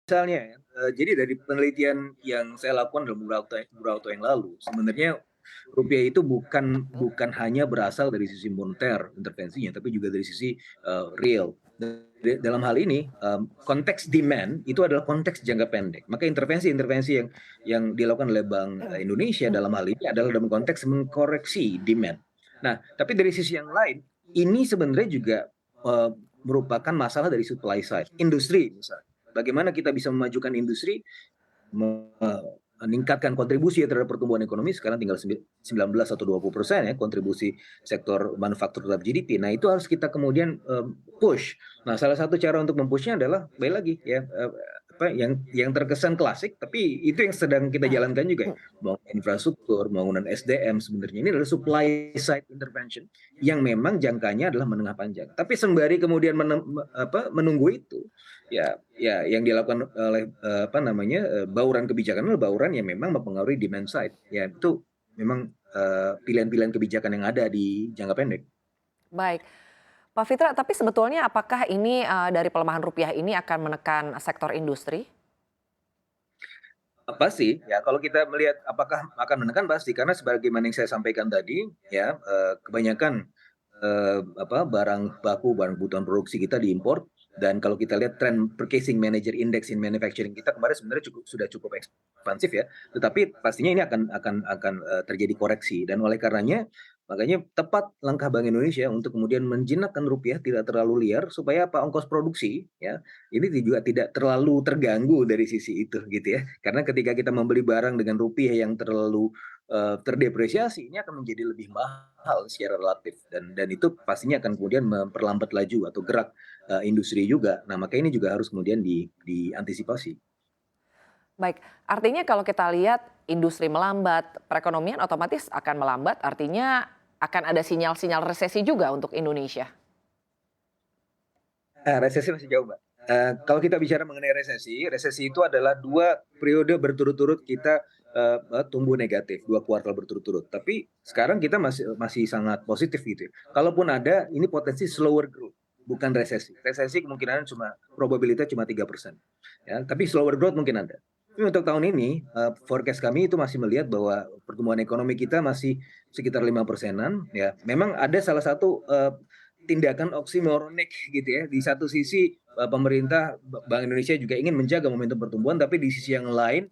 misalnya ya, jadi dari penelitian yang saya lakukan dalam beberapa waktu yang lalu, sebenarnya rupiah itu bukan bukan hanya berasal dari sisi moneter intervensinya, tapi juga dari sisi real. Dalam hal ini, konteks demand itu adalah konteks jangka pendek. Maka intervensi-intervensi yang dilakukan oleh Bank Indonesia dalam hal ini adalah dalam konteks mengkoreksi demand. Nah, tapi dari sisi yang lain, ini sebenarnya juga uh, merupakan masalah dari supply side, industri misalnya. Bagaimana kita bisa memajukan industri, meningkatkan kontribusi terhadap pertumbuhan ekonomi, sekarang tinggal 19 atau 20% ya kontribusi sektor manufaktur terhadap GDP. Nah, itu harus kita kemudian push. Nah, salah satu cara untuk mempushnya adalah baik lagi ya, apa yang terkesan klasik, tapi itu yang sedang kita jalankan juga ya. Bangunan infrastruktur, bangunan SDM, sebenarnya ini adalah supply side intervention yang memang jangkanya adalah menengah panjang. Tapi sembari kemudian menunggu itu, ya yang dilakukan oleh apa namanya bauran kebijakan adalah bauran yang memang mempengaruhi demand side. Ya itu memang pilihan-pilihan kebijakan yang ada di jangka pendek. Baik, Pak Fitra, tapi sebetulnya apakah ini dari pelemahan rupiah ini akan menekan sektor industri? Pasti ya, kalau kita melihat apakah akan menekan, pasti, karena sebagaimana yang saya sampaikan tadi ya, kebanyakan barang baku, barang kebutuhan produksi kita diimpor. Dan kalau kita lihat tren Purchasing Manager Index in Manufacturing kita kemarin sebenarnya sudah cukup ekspansif ya, tetapi pastinya ini akan terjadi koreksi. Dan oleh karenanya, makanya tepat langkah Bank Indonesia untuk kemudian menjinakkan rupiah tidak terlalu liar, supaya apa, ongkos produksi ya ini juga tidak terlalu terganggu dari sisi itu gitu ya. Karena ketika kita membeli barang dengan rupiah yang terlalu terdepresiasi, ini akan menjadi lebih mahal secara relatif, dan itu pastinya akan kemudian memperlambat laju atau gerak industri juga. Nah, maka ini juga harus kemudian diantisipasi. Baik, artinya kalau kita lihat industri melambat, perekonomian otomatis akan melambat, artinya akan ada sinyal-sinyal resesi juga untuk Indonesia. Resesi masih jauh, Mbak. Kalau kita bicara mengenai resesi, resesi itu adalah 2 periode berturut-turut kita tumbuh negatif, 2 kuartal berturut-turut. Tapi sekarang kita masih masih sangat positif gitu ya. Kalaupun ada, ini potensi slower growth, bukan resesi. Resesi kemungkinan probabilitas cuma 3%. Ya, tapi slower growth mungkin ada. Tapi untuk tahun ini, forecast kami itu masih melihat bahwa pertumbuhan ekonomi kita masih sekitar 5%-an ya. Memang ada salah satu tindakan oksimoronik gitu ya. Di satu sisi pemerintah, Bank Indonesia juga ingin menjaga momentum pertumbuhan, tapi di sisi yang lain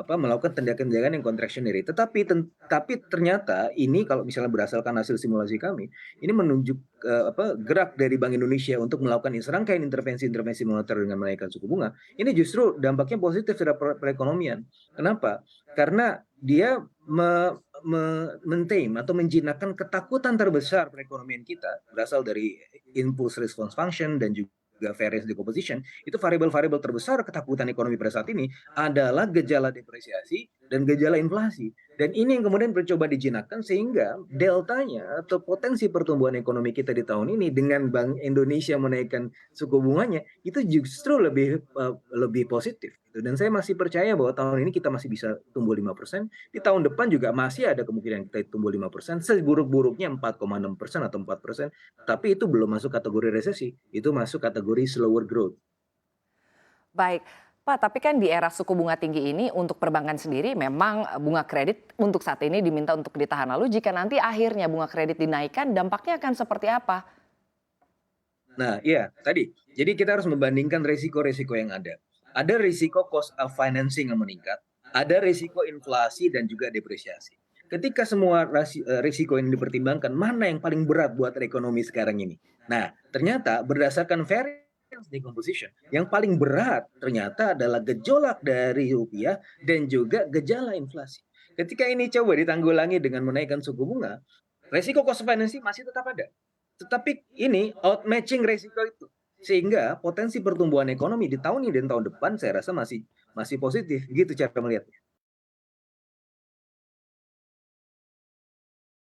melakukan tindakan-tindakan yang contractionary. Tapi ternyata ini kalau misalnya berdasarkan hasil simulasi kami, ini menunjuk gerak dari Bank Indonesia untuk melakukan serangkaian intervensi-intervensi moneter dengan menaikkan suku bunga. Ini justru dampaknya positif terhadap perekonomian. Kenapa? Karena dia maintain atau menjinakkan ketakutan terbesar perekonomian kita berasal dari impulse response function dan juga variance decomposition. Itu variabel-variabel terbesar ketakutan ekonomi pada saat ini adalah gejala depresiasi dan gejala inflasi. Dan ini yang kemudian mencoba dijinakkan sehingga deltanya atau potensi pertumbuhan ekonomi kita di tahun ini dengan Bank Indonesia menaikkan suku bunganya itu justru lebih positif gitu. Dan saya masih percaya bahwa tahun ini kita masih bisa tumbuh 5%. Di tahun depan juga masih ada kemungkinan kita tumbuh 5%, seburuk-buruknya 4,6% atau 4%, tapi itu belum masuk kategori resesi, itu masuk kategori slower growth. Baik, Pak, tapi kan di era suku bunga tinggi ini untuk perbankan sendiri memang bunga kredit untuk saat ini diminta untuk ditahan. Lalu jika nanti akhirnya bunga kredit dinaikkan, dampaknya akan seperti apa? Nah, iya, tadi. Jadi kita harus membandingkan risiko-risiko yang ada. Ada risiko cost of financing yang meningkat, ada risiko inflasi dan juga depresiasi. Ketika semua risiko ini dipertimbangkan, mana yang paling berat buat ekonomi sekarang ini? Nah, ternyata berdasarkan variance decomposition, yang paling berat ternyata adalah gejolak dari rupiah dan juga gejala inflasi. Ketika ini coba ditanggulangi dengan menaikkan suku bunga, risiko cost of financing masih tetap ada. Tetapi ini outmatching resiko itu. Sehingga potensi pertumbuhan ekonomi di tahun ini dan tahun depan saya rasa masih masih positif. Gitu cara melihatnya.